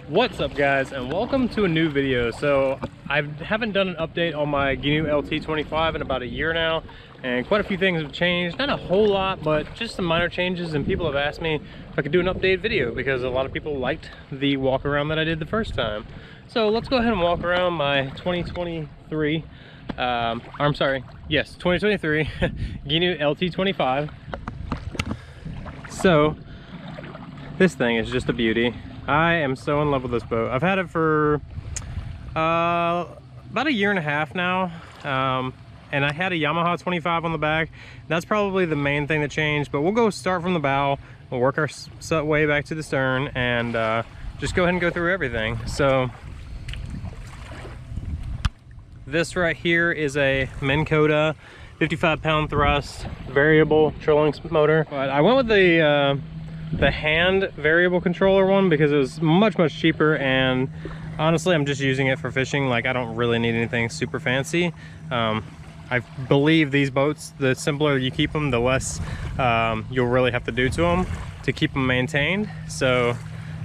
What's up guys, and welcome to a new video. So I haven't done an update on my Gheenoe LT25 in about a year now, and quite a few things have changed. Not a whole lot, but just some minor changes, and people have asked me if I could do an update video because a lot of people liked the walk around that I did the first time. So let's go ahead and walk around my 2023 yes, 2023 Gheenoe LT25. So this thing is just a beauty. I am so in love with this boat. I've had it for about a year and a half now, and I had a Yamaha 25 on the back. That's probably the main thing that changed, but we'll go start from the bow. We'll work our way back to the stern and just go ahead and go through everything. So this right here is a Minn Kota 55-pound thrust variable trolling motor. But I went with the hand variable controller one because it was much cheaper, and honestly I'm just using it for fishing. Like, I don't really need anything super fancy. I believe these boats, the simpler you keep them, the less you'll really have to do to them to keep them maintained. So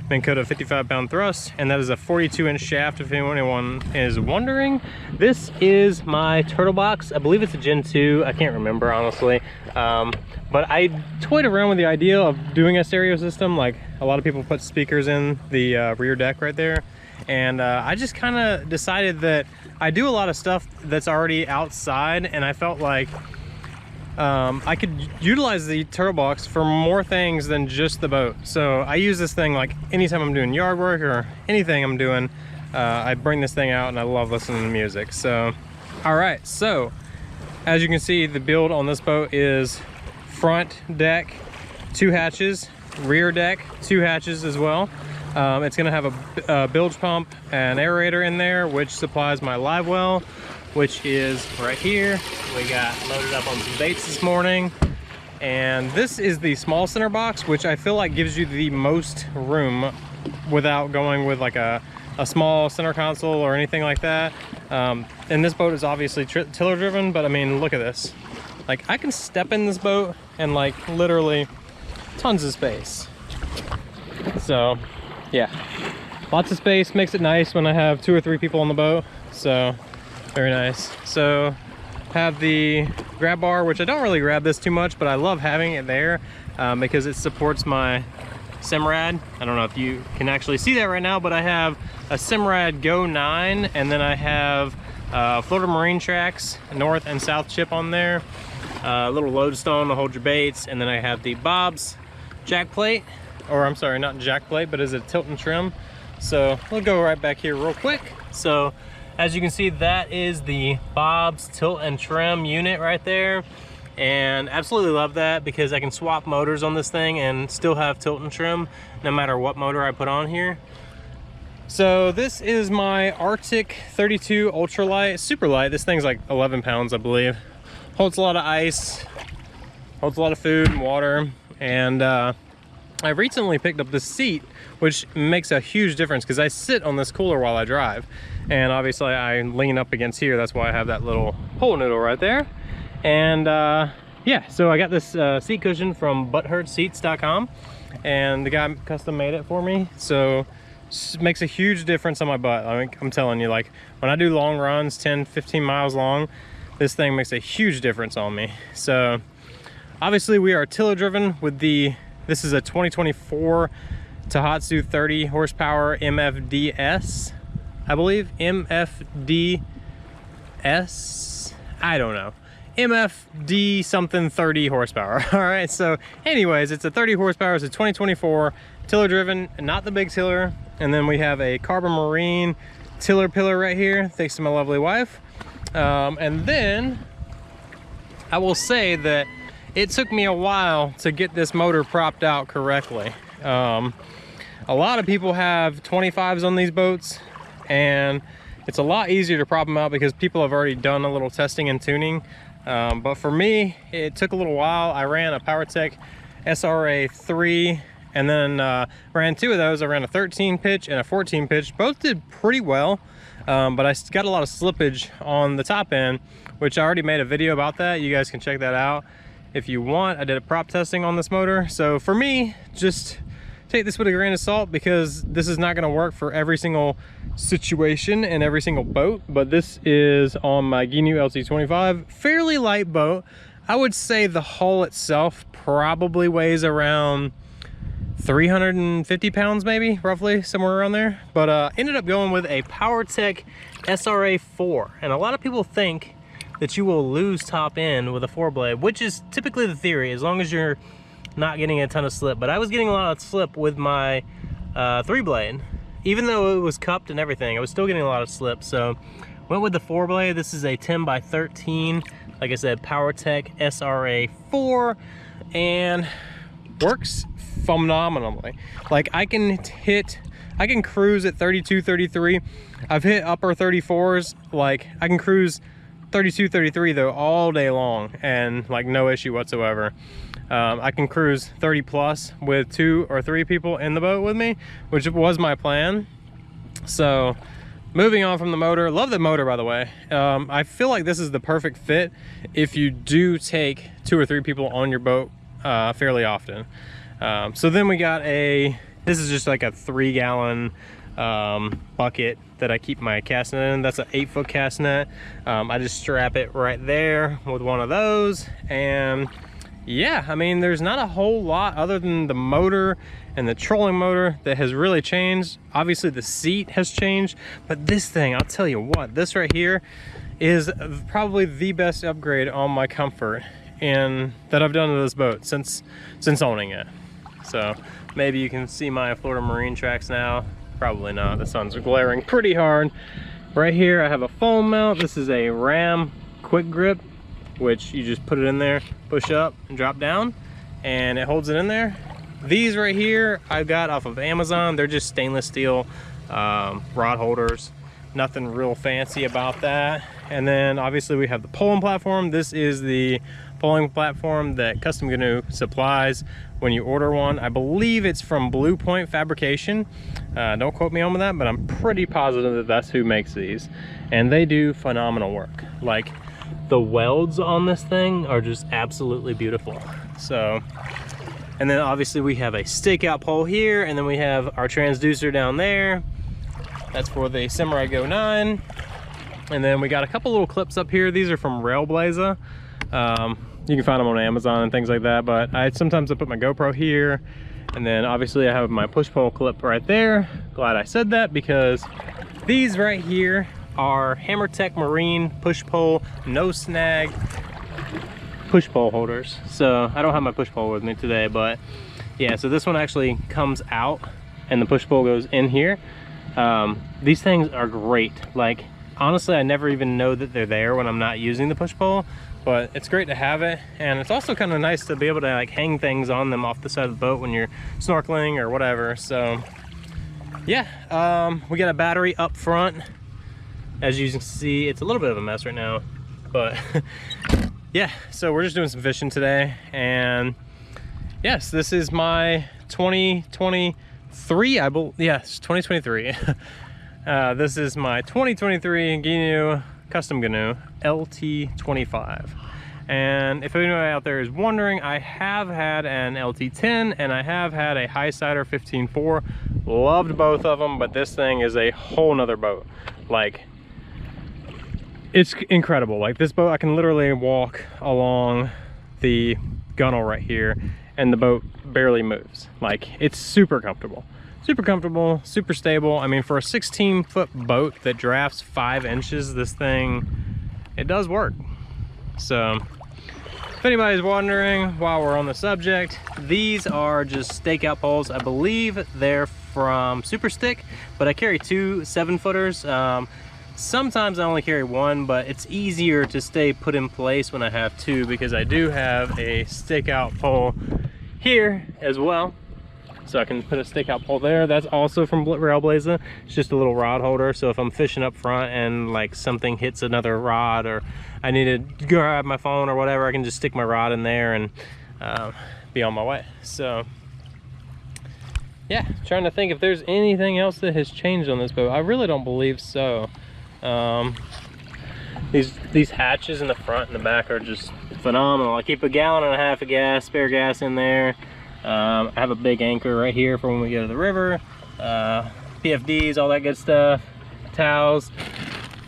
Minn Kota 55-pound thrust, and that is a 42-inch shaft if anyone is wondering. This is my turtle box. I believe it's a Gen 2. I can't remember honestly, but I toyed around with the idea of doing a stereo system. Like, a lot of people put speakers in the rear deck right there, and I just kind of decided that I do a lot of stuff that's already outside, and I felt like I could utilize the turtle box for more things than just the boat. So I use this thing like anytime I'm doing yard work or anything I'm doing. I bring this thing out and I love listening to music. So all right, so as you can see, the build on this boat is front deck 2 hatches, rear deck 2 hatches as well. It's gonna have a bilge pump and aerator in there, which supplies my live well, which is right here. We got loaded up on some baits this morning. And this is the small center box, which I feel like gives you the most room without going with like a small center console or anything like that. And this boat is obviously tiller driven, but I mean, look at this. Like, I can step in this boat and like literally tons of space. So yeah, lots of space, makes it nice when I have 2 or 3 people on the boat. So very nice. So have the grab bar, which I don't really grab this too much, but I love having it there because it supports my Simrad. I don't know if you can actually see that right now, but I have a Simrad Go 9, and then I have Floater Marine Tracks north and south chip on there, a little lodestone to hold your baits, and then I have the Bob's jack plate, or I'm sorry, not jack plate, but is a tilt and trim. So we'll go right back here real quick. So as you can see, that is the Bob's tilt and trim unit right there, and absolutely love that because I can swap motors on this thing and still have tilt and trim no matter what motor I put on here. So this is my Arctic 32 ultralight, super light. This thing's like 11 pounds, I believe. Holds a lot of ice, holds a lot of food and water, and I recently picked up this seat, which makes a huge difference because I sit on this cooler while I drive, and obviously I lean up against here. That's why I have that little hole noodle right there. And yeah, so I got this seat cushion from butthurtseats.com, and the guy custom made it for me. So it makes a huge difference on my butt. I mean, I'm telling you, like, when I do long runs, 10-15 miles long, this thing makes a huge difference on me. So obviously we are tiller driven with this is a 2024 Tohatsu 30 horsepower MFDS, I believe. MFDS, I don't know. MFD something 30 horsepower. All right, so anyways, it's a 30 horsepower. It's a 2024 tiller driven, not the big tiller. And then we have a Carbon Marine tiller pillar right here, thanks to my lovely wife. And then I will say that it took me a while to get this motor propped out correctly. A lot of people have 25s on these boats, and it's a lot easier to prop them out because people have already done a little testing and tuning. But for me, it took a little while. I ran a PowerTech SRA 3, and then ran 2 of those. I ran a 13 pitch and a 14 pitch. Both did pretty well, but I got a lot of slippage on the top end, which I already made a video about that. You guys can check that out if you want. I did a prop testing on this motor. So for me, just take this with a grain of salt because this is not going to work for every single situation and every single boat. But this is on my Gheenoe LT25, fairly light boat. I would say the hull itself probably weighs around 350 pounds, maybe, roughly, somewhere around there. But ended up going with a PowerTech SRA 4. And a lot of people think that you will lose top end with a 4-blade, which is typically the theory, as long as you're not getting a ton of slip. But I was getting a lot of slip with my 3-blade. Even though it was cupped and everything, I was still getting a lot of slip. So went with the 4-blade. This is a 10x13, like I said, PowerTech SRA 4, and works phenomenally. Like I can cruise at 32, 33. I've hit upper 34s. Like I can cruise 32, 33 though all day long and like no issue whatsoever. I can cruise 30 plus with 2 or 3 people in the boat with me, which was my plan. So moving on from the motor, love the motor, by the way. I feel like this is the perfect fit if you do take 2 or 3 people on your boat fairly often. So then we got this is just like a 3-gallon bucket that I keep my cast net in. That's an 8-foot cast net. I just strap it right there with one of those, and yeah, I mean, there's not a whole lot other than the motor and the trolling motor that has really changed. Obviously the seat has changed, but this thing, I'll tell you what, this right here is probably the best upgrade on my comfort that I've done to this boat since owning it. So maybe you can see my Florida Marine tracks now. Probably not, the sun's glaring pretty hard. Right here I have a foam mount. This is a Ram quick grip, which you just put it in there, push up and drop down, and it holds it in there. These right here I got off of Amazon. They're just stainless steel rod holders. Nothing real fancy about that. And then obviously we have the poling platform. This is the poling platform that Custom Gheenoe supplies when you order one. I believe it's from Blue Point Fabrication. Don't quote me on that, but I'm pretty positive that that's who makes these. And they do phenomenal work. Like, the welds on this thing are just absolutely beautiful. So, and then obviously we have a stakeout pole here, and then we have our transducer down there. That's for the Samurai Go 9. And then we got a couple little clips up here. These are from Railblaza. You can find them on Amazon and things like that, but sometimes I put my GoPro here, and then obviously I have my push-pull clip right there. Glad I said that, because these right here are Hammertech Marine push-pull, no snag push-pull holders. So I don't have my push-pull with me today, but yeah, so this one actually comes out and the push-pull goes in here. These things are great. Like, honestly, I never even know that they're there when I'm not using the push-pull, but it's great to have it. And it's also kind of nice to be able to like hang things on them off the side of the boat when you're snorkeling or whatever. So yeah, we got a battery up front. As you can see, it's a little bit of a mess right now, but yeah, so we're just doing some fishing today. And yes, this is my 2023, yes, 2023. This is my 2023 Gheenoe Custom Gheenoe LT25. And if anybody out there is wondering, I have had an LT10 and I have had a Highsider 15.4. Loved both of them, but this thing is a whole nother boat. Like, it's incredible. Like, this boat, I can literally walk along the gunnel right here and the boat barely moves. Like, it's super comfortable, super stable. I mean, for a 16-foot boat that drafts 5 inches, this thing, it does work. So if anybody's wondering, while we're on the subject, these are just stakeout poles. I believe they're from Super Stick, but I carry 2 7-footers. Sometimes I only carry 1, but it's easier to stay put in place when I have 2, because I do have a stakeout pole here as well. So I can put a stakeout pole there. That's also from Railblaza. It's just a little rod holder. So if I'm fishing up front and like something hits another rod, or I need to grab my phone or whatever, I can just stick my rod in there and be on my way. So yeah, trying to think if there's anything else that has changed on this boat. I really don't believe so. These hatches in the front and the back are just phenomenal. I keep 1.5 gallons of gas, spare gas in there. I have a big anchor right here for when we go to the river. PFDs, all that good stuff. Towels,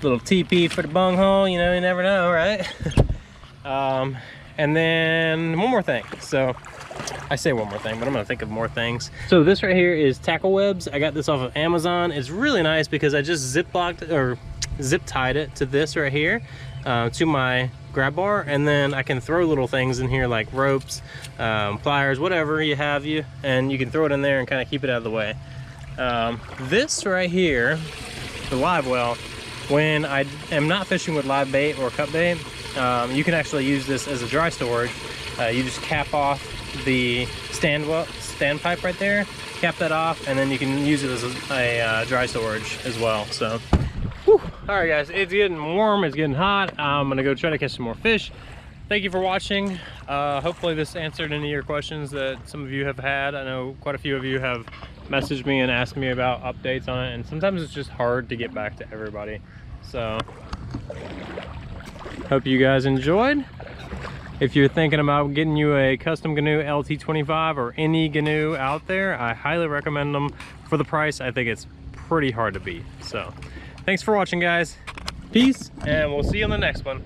little teepee for the bunghole, you know, you never know, right? And then one more thing. So I say one more thing, but I'm gonna think of more things. So this right here is tackle webs. I got this off of Amazon. It's really nice because I just zip tied it to this right here, to my grab bar, and then I can throw little things in here like ropes, pliers, whatever you have, and you can throw it in there and kind of keep it out of the way. This right here, the live well, when I am not fishing with live bait or cut bait, you can actually use this as a dry storage. You just cap off the stand pipe right there, cap that off, and then you can use it as a dry storage as well. So whew. All right guys, it's getting warm, it's getting hot. I'm gonna go try to catch some more fish. Thank you for watching. Hopefully this answered any of your questions that some of you have had. I know quite a few of you have messaged me and asked me about updates on it, and sometimes it's just hard to get back to everybody. So hope you guys enjoyed. If you're thinking about getting you a Custom Gheenoe LT25 or any Gheenoe out there, I highly recommend them. For the price, I think it's pretty hard to beat. So thanks for watching, guys. Peace, and we'll see you on the next one.